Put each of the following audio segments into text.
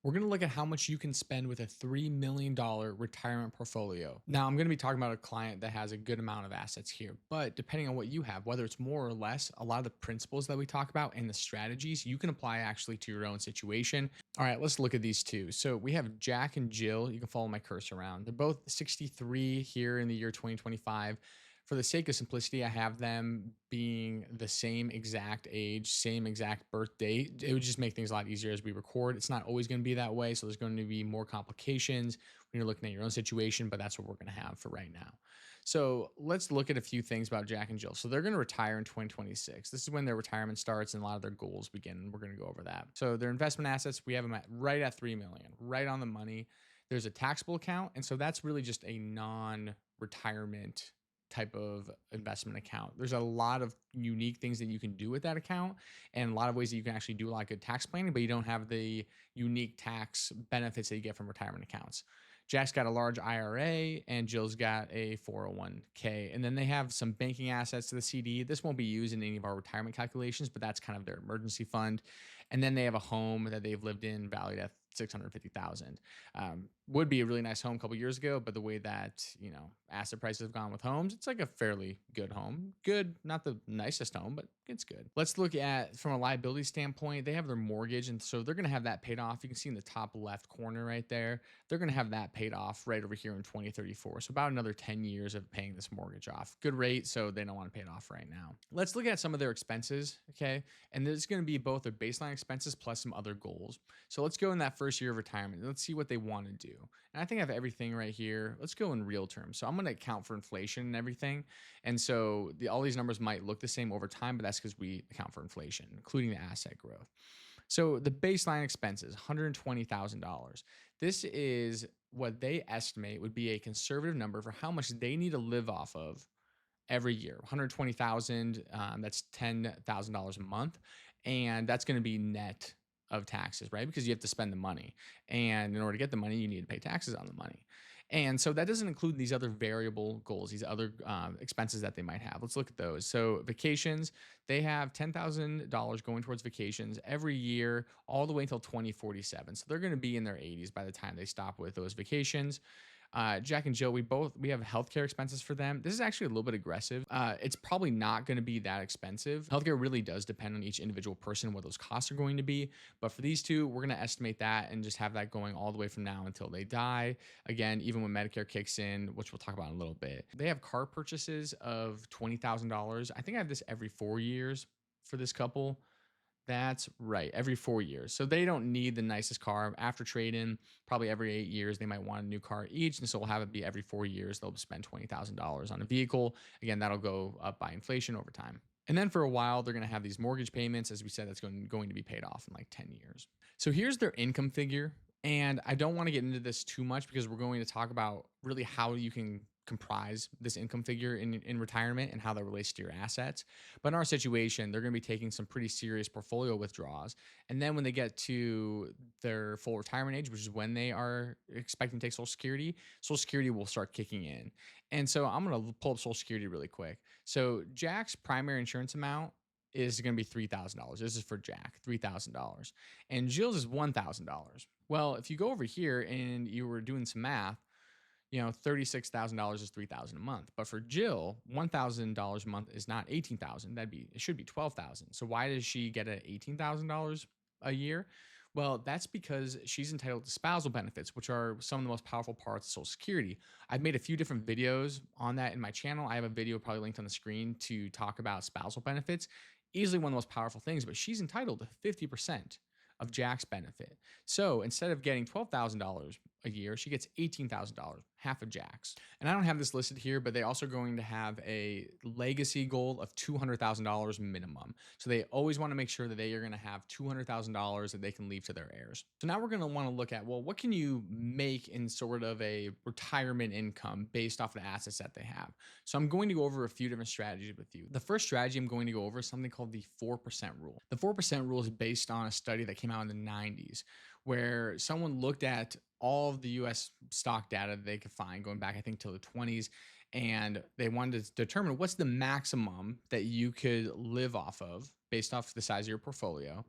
We're going to look at how much you can spend with a $3 million retirement portfolio. Now, I'm going to be talking about a client that has a good amount of assets here, but depending on what you have, whether it's more or less, a lot of the principles that we talk about and the strategies you can apply actually to your own situation. All right, let's look at these two. So we have Jack and Jill. You can follow my cursor around. They're both 63 here in the year 2025. For the sake of simplicity, I have them being the same exact age, same exact birth date. It would just make things a lot easier as we record. It's not always going to be that way. So there's going to be more complications when you're looking at your own situation, but that's what we're going to have for right now. So let's look at a few things about Jack and Jill. So they're going to retire in 2026. This is when their retirement starts and a lot of their goals begin. We're going to go over that. So their investment assets, we have them at right at 3 million, right on the money. There's a taxable account. And so that's really just a non-retirement type of investment account. There's a lot of unique things that you can do with that account and a lot of ways that you can actually do a lot of good tax planning, but you don't have the unique tax benefits that you get from retirement accounts. Jack's got a large IRA and Jill's got a 401k. And then they have some banking assets to the CD. This won't be used in any of our retirement calculations, but that's kind of their emergency fund. And then they have a home that they've lived in valued at 650,000. Would be a really nice home a couple years ago, but the way that, asset prices have gone with homes, it's like a fairly good home. Good, not the nicest home, but it's good. Let's look at from a liability standpoint, they have their mortgage. And so they're going to have that paid off. You can see in the top left corner right there, they're going to have that paid off right over here in 2034. So about another 10 years of paying this mortgage off. Good rate. So they don't want to pay it off right now. Let's look at some of their expenses. Okay. And this is going to be both their baseline expenses plus some other goals. So let's go in that first year of retirement. Let's see what they want to do. And I think I have everything right here. Let's go in real terms. So I'm going to account for inflation and everything. And so all these numbers might look the same over time, but that's because we account for inflation, including the asset growth. So the baseline expenses, $120,000. This is what they estimate would be a conservative number for how much they need to live off of every year. 120,000, that's $10,000 a month. And that's going to be net of taxes, right? Because you have to spend the money. And in order to get the money, you need to pay taxes on the money. And so that doesn't include these other variable goals, these other expenses that they might have. Let's look at those. So vacations, they have $10,000 going towards vacations every year, all the way until 2047. So they're going to be in their 80s by the time they stop with those vacations. Jack and Jill, we have healthcare expenses for them. This is actually a little bit aggressive. It's probably not going to be that expensive. Healthcare really does depend on each individual person, what those costs are going to be. But for these two, we're going to estimate that and just have that going all the way from now until they die. Again, even when Medicare kicks in, which we'll talk about in a little bit. They have car purchases of $20,000. I think I have this every 4 years for this couple. That's right, every 4 years. So they don't need the nicest car. After trade-in, probably every 8 years, they might want a new car each. And so we'll have it be every 4 years, they'll spend $20,000 on a vehicle. Again, that'll go up by inflation over time. And then for a while, they're going to have these mortgage payments. As we said, that's going to be paid off in like 10 years. So here's their income figure. And I don't want to get into this too much because we're going to talk about really how you can comprise this income figure in retirement and how that relates to your assets. But in our situation, they're going to be taking some pretty serious portfolio withdrawals. And then when they get to their full retirement age, which is when they are expecting to take Social Security will start kicking in. And so I'm going to pull up Social Security really quick. So Jack's primary insurance amount is going to be $3,000. This is for Jack, $3,000. And Jill's is $1,000. Well, if you go over here and you were doing some math, $36,000 is $3,000 a month. But for Jill, $1,000 a month is not $18,000. It should be $12,000. So why does she get an $18,000 a year? Well, that's because she's entitled to spousal benefits, which are some of the most powerful parts of Social Security. I've made a few different videos on that in my channel. I have a video probably linked on the screen to talk about spousal benefits. Easily one of the most powerful things, but she's entitled to 50% of Jack's benefit. So instead of getting $12,000 a year, she gets $18,000, half of Jack's. And I don't have this listed here, but they also are going to have a legacy goal of $200,000 minimum. So they always want to make sure that they are going to have $200,000 that they can leave to their heirs. So now we're going to want to look at, well, what can you make in sort of a retirement income based off of the assets that they have? So I'm going to go over a few different strategies with you. The first strategy I'm going to go over is something called the 4% rule. The 4% rule is based on a study that came out in the 90s where someone looked at all of the US stock data that they could find going back, I think, till the 20s. And they wanted to determine what's the maximum that you could live off of based off the size of your portfolio.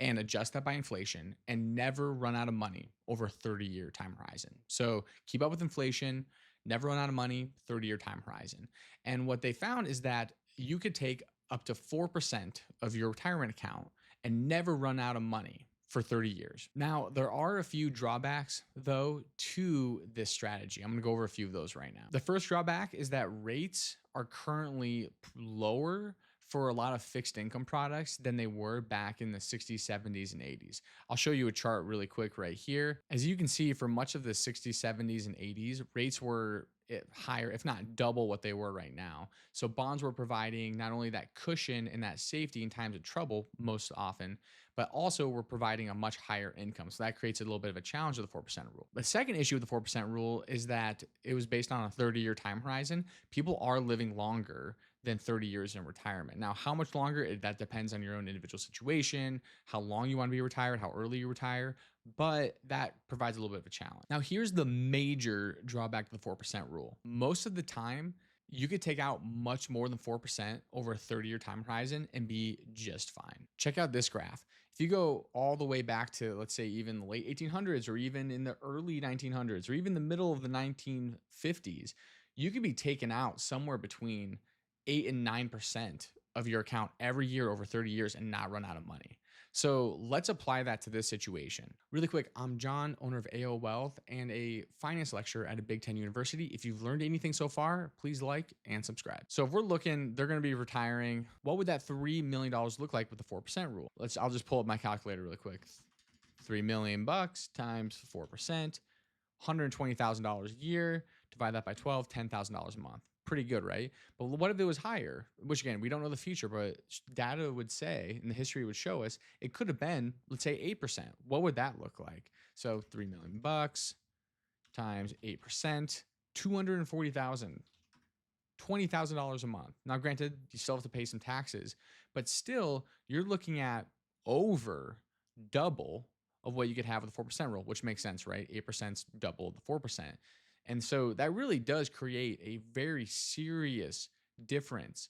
and adjust that by inflation and never run out of money over a 30-year time horizon. So keep up with inflation, never run out of money, 30-year time horizon. And what they found is that you could take up to 4% of your retirement account and never run out of money for 30 years. Now, there are a few drawbacks though to this strategy. I'm going to go over a few of those right now. The first drawback is that rates are currently lower for a lot of fixed income products than they were back in the 60s, 70s, and 80s. I'll show you a chart really quick right here. As you can see, for much of the 60s, 70s, and 80s, rates were higher, if not double what they were right now. So bonds were providing not only that cushion and that safety in times of trouble most often, but also were providing a much higher income. So that creates a little bit of a challenge with the 4% rule. The second issue with the 4% rule is that it was based on a 30-year time horizon. People are living longer than 30 years in retirement. Now, how much longer, that depends on your own individual situation, how long you want to be retired, how early you retire, but that provides a little bit of a challenge. Now, here's the major drawback to the 4% rule. Most of the time, you could take out much more than 4% over a 30-year time horizon and be just fine. Check out this graph. If you go all the way back to, let's say, even the late 1800s or even in the early 1900s or even the middle of the 1950s, you could be taken out somewhere between 8 and 9% of your account every year over 30 years and not run out of money. So let's apply that to this situation. Really quick, I'm John, owner of AO Wealth and a finance lecturer at a Big Ten university. If you've learned anything so far, please like and subscribe. So if we're looking, they're going to be retiring. What would that $3 million look like with the 4% rule? I'll just pull up my calculator really quick. $3 million times 4%, $120,000 a year, divide that by 12, $10,000 a month. Pretty good, right? But what if it was higher? Which again, we don't know the future, but data would say, and the history would show us, it could have been, let's say 8%. What would that look like? So $3 million times 8%, 240,000, $20,000 a month. Now, granted, you still have to pay some taxes, but still, you're looking at over double of what you could have with the 4% rule, which makes sense, right? 8% is double the 4%. And so that really does create a very serious difference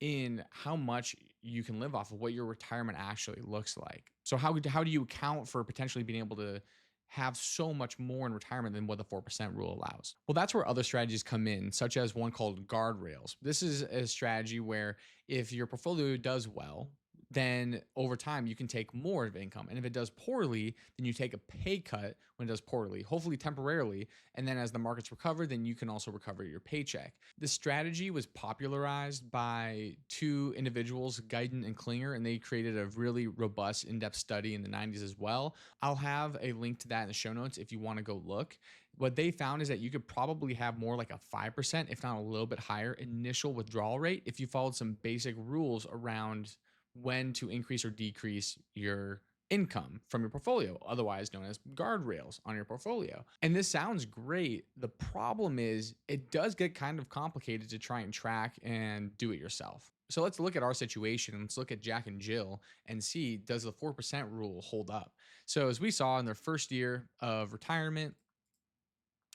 in how much you can live off of, what your retirement actually looks like. So how do you account for potentially being able to have so much more in retirement than what the 4% rule allows? Well, that's where other strategies come in, such as one called Guardrails. This is a strategy where if your portfolio does well, then over time you can take more of income. And if it does poorly, then you take a pay cut when it does poorly, hopefully temporarily. And then as the markets recover, then you can also recover your paycheck. This strategy was popularized by two individuals, Guyton and Klinger, and they created a really robust in-depth study in the 90s as well. I'll have a link to that in the show notes if you want to go look. What they found is that you could probably have more like a 5%, if not a little bit higher, initial withdrawal rate if you followed some basic rules around when to increase or decrease your income from your portfolio, otherwise known as guardrails on your portfolio. And this sounds great. The problem is it does get kind of complicated to try and track and do it yourself. So let's look at our situation. Let's look at Jack and Jill and see, does the 4% rule hold up? So as we saw in their first year of retirement,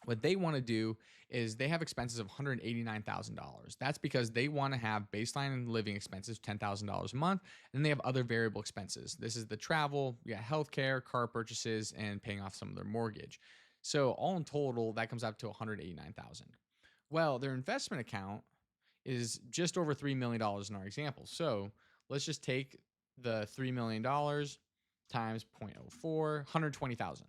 what they want to do is they have expenses of $189,000. That's because they want to have baseline living expenses, $10,000 a month, and then they have other variable expenses. This is the travel, healthcare, car purchases, and paying off some of their mortgage. So all in total, that comes out to $189,000. Well, their investment account is just over $3 million in our example. So let's just take the $3 million times 0.04, $120,000.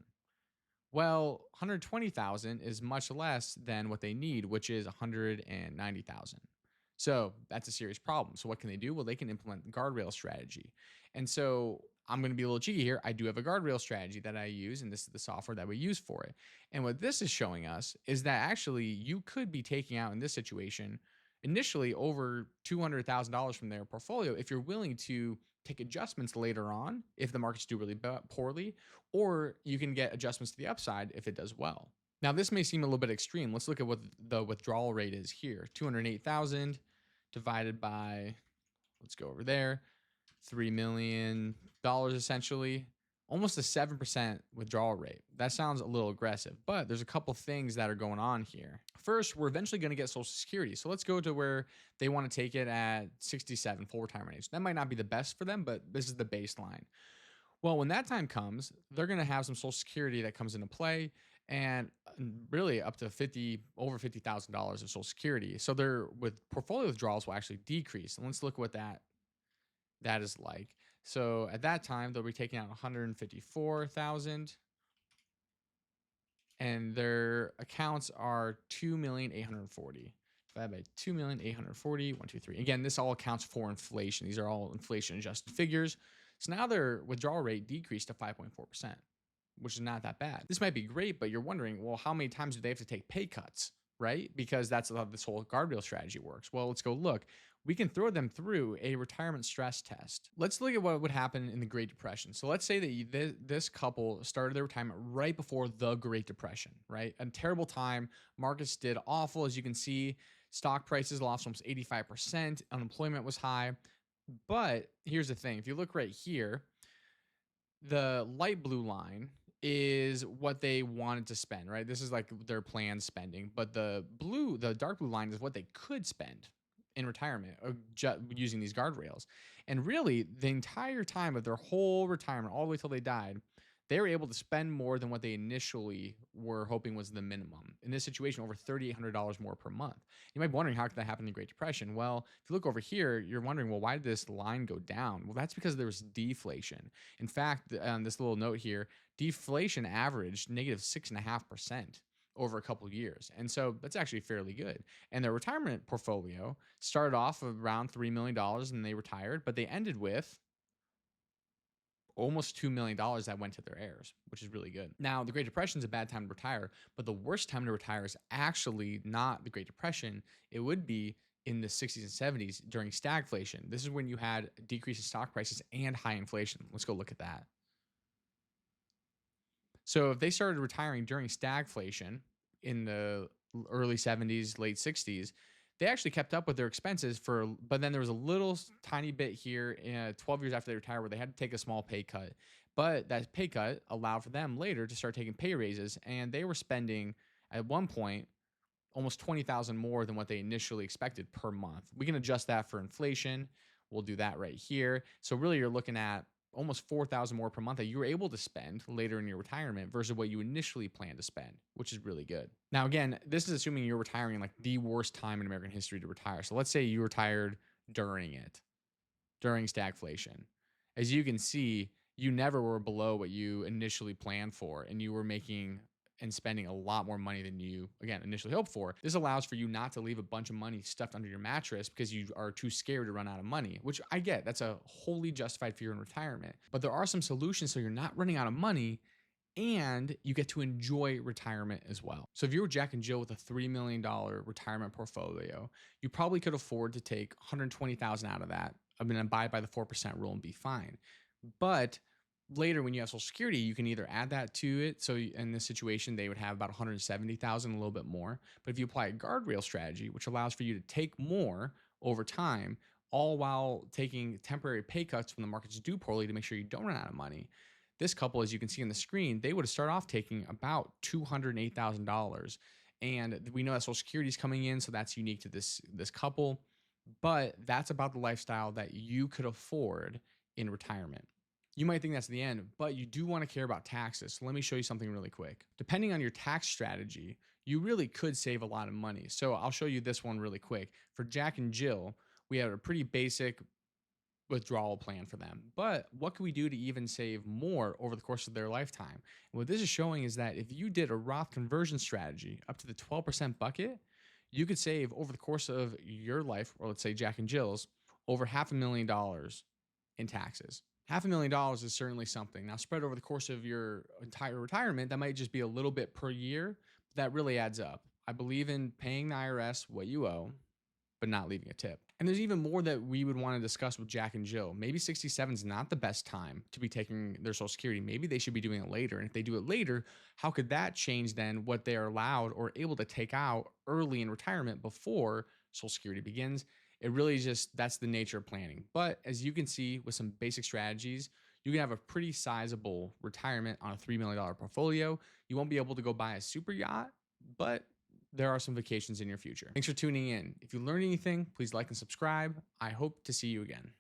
Well, 120,000 is much less than what they need, which is 190,000. So that's a serious problem. So what can they do? Well, they can implement the guardrail strategy. And so I'm going to be a little cheeky here. I do have a guardrail strategy that I use, and this is the software that we use for it. And what this is showing us is that actually you could be taking out in this situation initially over $200,000 from their portfolio if you're willing to take adjustments later on if the markets do really poorly, or you can get adjustments to the upside if it does well. Now, this may seem a little bit extreme. Let's look at what the withdrawal rate is here. 208,000 divided by, let's go over there, $3 million essentially, almost a 7% withdrawal rate. That sounds a little aggressive, but there's a couple things that are going on here. First, we're eventually going to get Social Security. So let's go to where they want to take it at 67, full retirement age. That might not be the best for them, but this is the baseline. Well, when that time comes, they're going to have some social security that comes into play and really up to over $50,000 of social security. So their with portfolio withdrawals will actually decrease. And let's look what that is like. So at that time, they'll be taking out 154,000 and their accounts are 2,840,000 divided by 2,840,000, 1, 2, 3. Again, this all accounts for inflation. These are all inflation adjusted figures. So now their withdrawal rate decreased to 5.4%, which is not that bad. This might be great, but you're wondering, well, how many times do they have to take pay cuts, right? Because that's how this whole guardrail strategy works. Well, let's go look. We can throw them through a retirement stress test. Let's look at what would happen in the Great Depression. So let's say that this couple started their retirement right before the Great Depression, right? A terrible time. Markets did awful. As you can see, stock prices lost almost 85%. Unemployment was high. But here's the thing. If you look right here, the light blue line is what they wanted to spend, right? This is like their planned spending, but the dark blue line is what they could spend in retirement using these guardrails. And really, the entire time of their whole retirement, all the way till they died, they were able to spend more than what they initially were hoping was the minimum. In this situation, over $3,800 more per month. You might be wondering, how could that happen in the Great Depression? Well, if you look over here, you're wondering, well, why did this line go down? Well, that's because there was deflation. In fact, this little note here, deflation averaged negative 6.5% over a couple of years. And so that's actually fairly good. And their retirement portfolio started off around $3 million and they retired, but they ended with almost $2 million that went to their heirs, which is really good. Now, the Great Depression is a bad time to retire, but the worst time to retire is actually not the Great Depression. It would be in the 60s and 70s during stagflation. This is when you had a decrease in stock prices and high inflation. Let's go look at that. So if they started retiring during stagflation in the early 70s, late 60s, they actually kept up with their expenses but then there was a little tiny bit here 12 years after they retired where they had to take a small pay cut. But that pay cut allowed for them later to start taking pay raises, and they were spending at one point almost 20,000 more than what they initially expected per month. We can adjust that for inflation. We'll do that right here. So really you're looking at almost 4,000 more per month that you were able to spend later in your retirement versus what you initially planned to spend, which is really good. Now, again, this is assuming you're retiring like the worst time in American history to retire. So let's say you retired during stagflation. As you can see, you never were below what you initially planned for, and you were making and spending a lot more money than you, again, initially hoped for. This allows for you not to leave a bunch of money stuffed under your mattress because you are too scared to run out of money, which I get. That's a wholly justified fear in retirement. But there are some solutions so you're not running out of money and you get to enjoy retirement as well. So if you were Jack and Jill with a $3 million retirement portfolio, you probably could afford to take 120,000 out of that. I'm going to abide by the 4% rule and be fine. But later when you have Social Security, you can either add that to it. So in this situation, they would have about 170,000, a little bit more. But if you apply a guardrail strategy, which allows for you to take more over time, all while taking temporary pay cuts when the markets do poorly to make sure you don't run out of money. This couple, as you can see on the screen, they would have started off taking about $208,000. And we know that Social Security is coming in, so that's unique to this couple. But that's about the lifestyle that you could afford in retirement. You might think that's the end, but you do want to care about taxes. So let me show you something really quick. Depending on your tax strategy, you really could save a lot of money. So I'll show you this one really quick. For Jack and Jill, we have a pretty basic withdrawal plan for them. But what can we do to even save more over the course of their lifetime? And what this is showing is that if you did a Roth conversion strategy up to the 12% bucket, you could save over the course of your life, or let's say Jack and Jill's, over $500,000 in taxes. $500,000 is certainly something. Now, spread over the course of your entire retirement, that might just be a little bit per year, but that really adds up. I believe in paying the IRS what you owe, but not leaving a tip. And there's even more that we would want to discuss with Jack and Jill. Maybe 67 is not the best time to be taking their Social Security. Maybe they should be doing it later. And if they do it later, how could that change then what they are allowed or able to take out early in retirement before Social Security begins? It really just, that's the nature of planning. But as you can see with some basic strategies, you can have a pretty sizable retirement on a $3 million portfolio. You won't be able to go buy a super yacht, but there are some vacations in your future. Thanks for tuning in. If you learned anything, please like and subscribe. I hope to see you again.